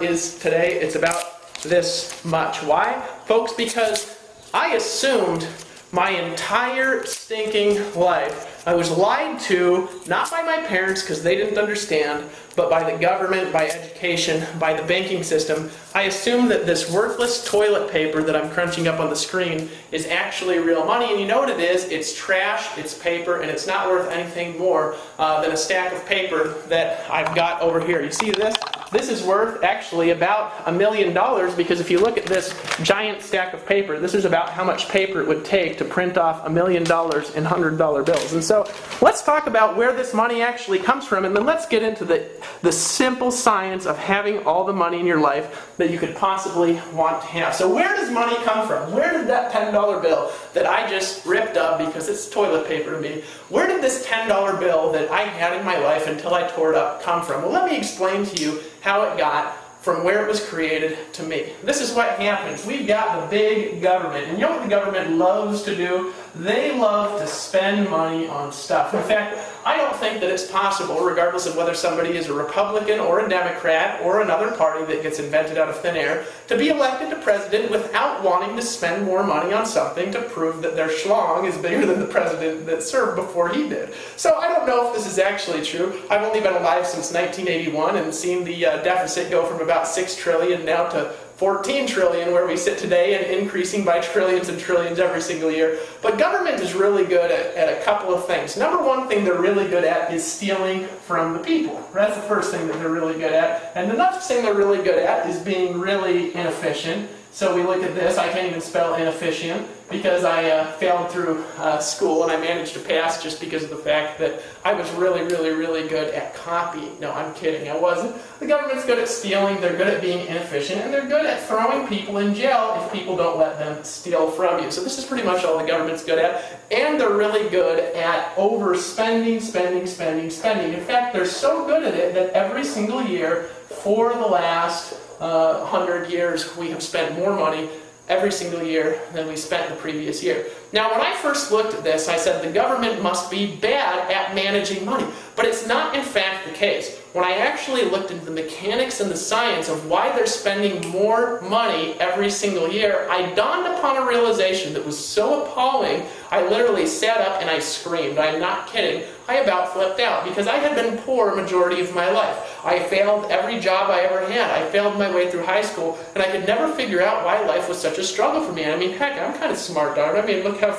report is today. It's about this much. Why? Folks, because I assumed my entire stinking life I was lied to, not by my parents because they didn't understand, but by the government, by education, by the banking system. I assumed that this worthless toilet paper that I'm crunching up on the screen is actually real money, and you know what it is? It's trash, it's paper, and it's not worth anything more than a stack of paper that I've got over here. You see this? This is worth actually about $1 million, because if you look at this giant stack of paper, this is about how much paper it would take to print off $1 million in $100 bills. And so let's talk about where this money actually comes from, and then let's get into the simple science of having all the money in your life that you could possibly want to have. So where does money come from? Where did that $10 bill that I just ripped up because it's toilet paper to me, where did this $10 bill that I had in my life until I tore it up come from? Well, let me explain to you how it got from where it was created to me. This is what happens. We've got the big government, and you know what the government loves to do? They love to spend money on stuff. In fact, I don't think that it's possible, regardless of whether somebody is a Republican or a Democrat or another party that gets invented out of thin air, to be elected to president without wanting to spend more money on something to prove that their schlong is bigger than the president that served before he did. So I don't know if this is actually true. I've only been alive since 1981 and seen the deficit go from about 6 trillion now to 14 trillion where we sit today, and increasing by trillions and trillions every single year. But government is really good at a couple of things. Number one thing they're really good at is stealing from the people. That's the first thing that they're really good at. And the next thing they're really good at is being really inefficient. So we look at this. I can't even spell inefficient because I failed through school, and I managed to pass just because of the fact that I was really, really, really good at copying. No, I'm kidding. I wasn't. The government's good at stealing. They're good at being inefficient, and they're good at throwing people in jail if people don't let them steal from you. So this is pretty much all the government's good at, and they're really good at overspending, spending. In fact, they're so good at it that every single year for the last 100 years, we have spent more money every single year than we spent the previous year. Now, when I first looked at this, I said the government must be bad at managing money. But it's not, in fact, the case. When I actually looked into the mechanics and the science of why they're spending more money every single year, I dawned upon a realization that was so appalling, I literally sat up and I screamed. I'm not kidding. I about flipped out because I had been poor a majority of my life. I failed every job I ever had. I failed my way through high school, and I could never figure out why life was such a struggle for me. I mean, heck, I'm kind of smart, darn. I mean, look how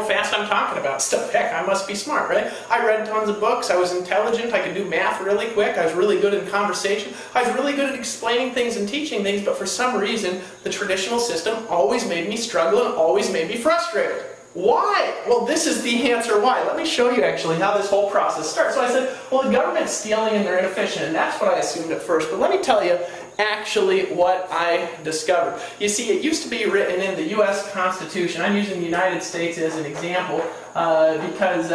fast I'm talking about stuff. Heck, I must be smart, right? I read tons of books. I was intelligent. I could do math really quick. I was really good in conversation. I was really good at explaining things and teaching things, but for some reason, the traditional system always made me struggle and always made me frustrated. Why? Well, this is the answer why. Let me show you actually how this whole process starts. So I said, well, the government's stealing and they're inefficient, and that's what I assumed at first. But let me tell you actually what I discovered. You see, it used to be written in the U.S. Constitution. I'm using the United States as an example because,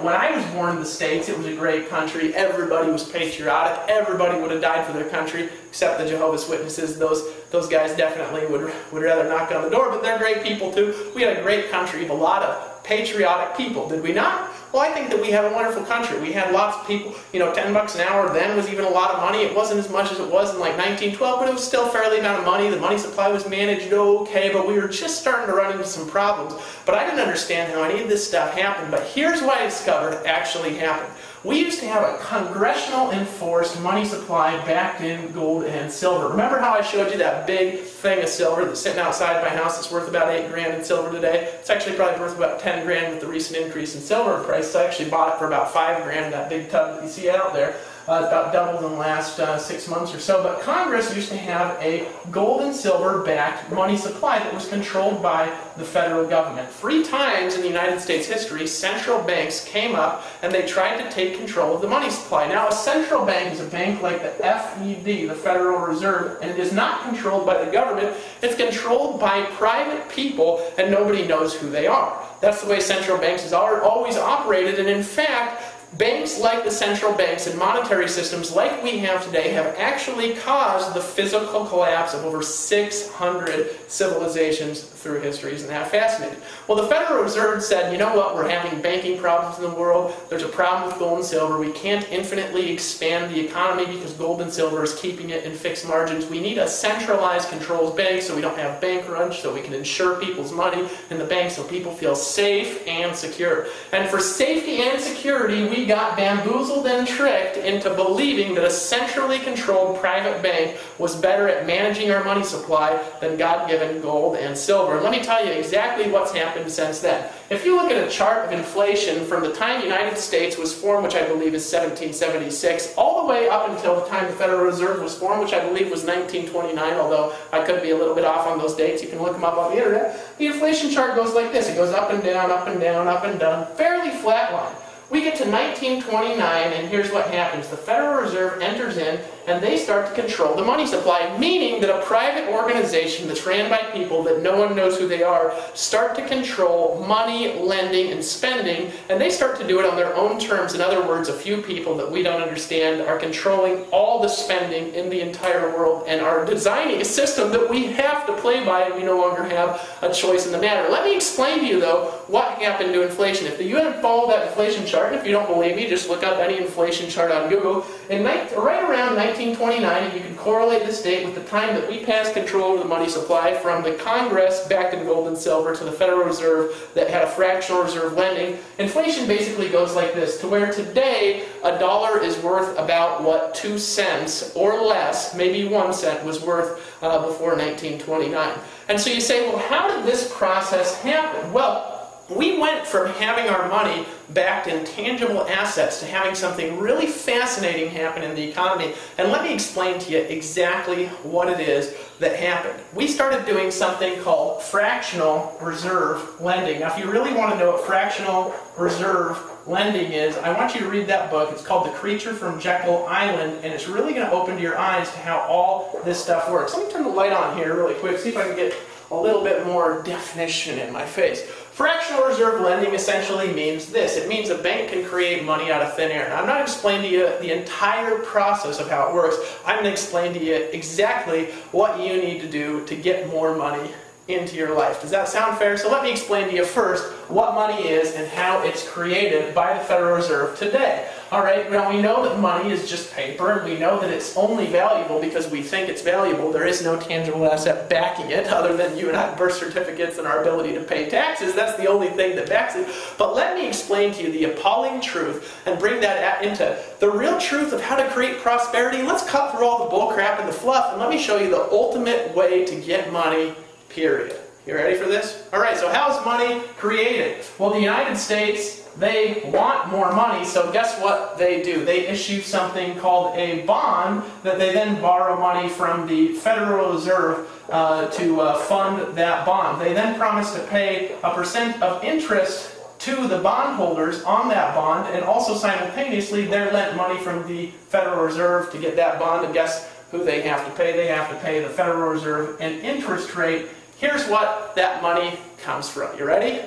when I was born in the States, it was a great country. Everybody was patriotic. Everybody would have died for their country, except the Jehovah's Witnesses. Those guys definitely would rather knock on the door, but they're great people too. We had a great country with a lot of patriotic people, did we not? Well, I think that we have a wonderful country. We had lots of people, $10 an hour then was even a lot of money. It wasn't as much as it was in like 1912, but it was still a fairly amount of money. The money supply was managed okay, but we were just starting to run into some problems. But I didn't understand how any of this stuff happened, but here's what I discovered actually happened. We used to have a congressional enforced money supply backed in gold and silver. Remember how I showed you that big thing of silver that's sitting outside my house that's worth about $8,000 in silver today? It's actually probably worth about $10,000 with the recent increase in silver price. I actually bought it for about $5,000, that big tub that you see out there. It's about doubled in the last 6 months or so. But Congress used to have a gold and silver backed money supply that was controlled by the federal government. 3 times in the United States history, central banks came up and they tried to take control of the money supply. Now, a central bank is a bank like the FED, the Federal Reserve, and it is not controlled by the government. It's controlled by private people, and nobody knows who they are. That's the way central banks have always operated, and in fact, banks like the central banks and monetary systems like we have today have actually caused the physical collapse of over 600 civilizations through history. Isn't that fascinating? Well, the Federal Reserve said, you know what, we're having banking problems in the world. There's a problem with gold and silver. We can't infinitely expand the economy because gold and silver is keeping it in fixed margins. We need a centralized controls bank so we don't have bank crunch, so we can insure people's money in the bank so people feel safe and secure. And for safety and security, we got bamboozled and tricked into believing that a centrally controlled private bank was better at managing our money supply than God-given gold and silver. And let me tell you exactly what's happened since then. If you look at a chart of inflation from the time the United States was formed, which I believe is 1776, all the way up until the time the Federal Reserve was formed, which I believe was 1929, although I could be a little bit off on those dates. You can look them up on the internet. The inflation chart goes like this. It goes up and down, up and down, up and down, fairly flat line. We get to 1929, and here's what happens. The Federal Reserve enters in, and they start to control the money supply, meaning that a private organization that's ran by people that no one knows who they are start to control money, lending, and spending, and they start to do it on their own terms. In other words, a few people that we don't understand are controlling all the spending in the entire world and are designing a system that we have to play by, and we no longer have a choice in the matter. Let me explain to you, though, what happened to inflation. If you haven't followed that inflation chart, and if you don't believe me, just look up any inflation chart on Google. Right around 1929, and you can correlate this date with the time that we passed control over the money supply from the Congress backed in gold and silver to the Federal Reserve that had a fractional reserve lending. Inflation basically goes like this, to where today a dollar is worth about what 2 cents or less, maybe 1 cent was worth before 1929. And so you say, well, how did this process happen? Well, we went from having our money backed in tangible assets to having something really fascinating happen in the economy. And let me explain to you exactly what it is that happened. We started doing something called fractional reserve lending. Now, if you really want to know what fractional reserve lending is, I want you to read that book. It's called The Creature from Jekyll Island, and it's really going to open your eyes to how all this stuff works. Let me turn the light on here really quick, see if I can get a little bit more definition in my face. Fractional reserve lending essentially means this. It means a bank can create money out of thin air. Now, I'm not explaining to you the entire process of how it works. I'm going to explain to you exactly what you need to do to get more money into your life. Does that sound fair? So let me explain to you first what money is and how it's created by the Federal Reserve today. All right, now we know that money is just paper, and we know that it's only valuable because we think it's valuable. There is no tangible asset backing it other than you and I birth certificates and our ability to pay taxes. That's the only thing that backs it. But let me explain to you the appalling truth and bring that into the real truth of how to create prosperity. Let's cut through all the bull crap and the fluff, and let me show you the ultimate way to get money, period. You ready for this? All right, so how's money created? Well, the United States, they want more money, so guess what they do? They issue something called a bond that they then borrow money from the Federal Reserve to fund that bond. They then promise to pay a % of interest to the bondholders on that bond, and also simultaneously they're lent money from the Federal Reserve to get that bond, and guess who they have to pay? They have to pay the Federal Reserve an interest rate. Here's what that money comes from. You ready?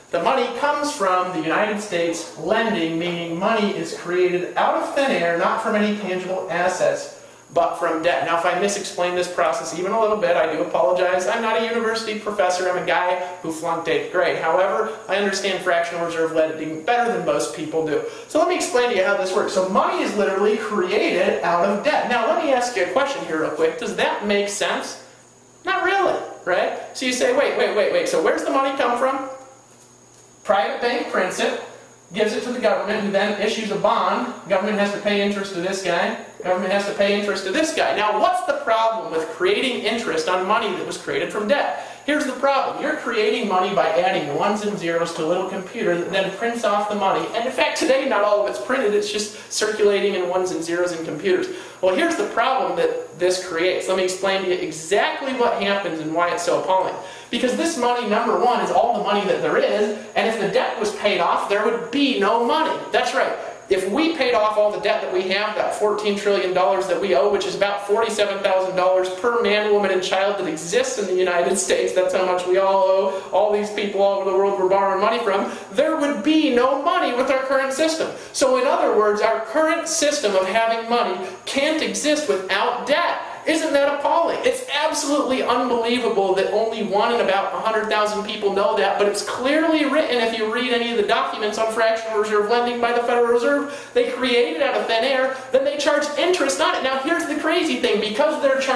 The money comes from the United States lending, meaning money is created out of thin air, not from any tangible assets, but from debt. Now, if I misexplain this process even a little bit, I do apologize. I'm not a university professor. I'm a guy who flunked 8th grade. However, I understand fractional reserve lending better than most people do. So let me explain to you how this works. So money is literally created out of debt. Now, let me ask you a question here real quick. Does that make sense? Not really, right? So you say, wait. So where's the money come from? Private bank prints it, gives it to the government, who then issues a bond. Government has to pay interest to this guy. Government has to pay interest to this guy. Now, what's the problem with creating interest on money that was created from debt? Here's the problem. You're creating money by adding ones and zeros to a little computer that then prints off the money. And in fact, today, not all of it's printed. It's just circulating in ones and zeros in computers. Well, here's the problem that this creates. Let me explain to you exactly what happens and why it's so appalling. Because this money, number one, is all the money that there is, and if the debt was paid off, there would be no money. That's right. If we paid off all the debt that we have, that $14 trillion that we owe, which is about $47,000 per man, woman, and child that exists in the United States, that's how much we all owe all these people all over the world we're borrowing money from, there would be no money with our current system. So in other words, our current system of having money can't exist without debt. Isn't that appalling? It's absolutely unbelievable that only 1 in about 100,000 people know that, but it's clearly written if you read any of the documents on fractional reserve lending by the Federal Reserve. They create it out of thin air, then they charge interest on it. Now here's the crazy thing, because they're charging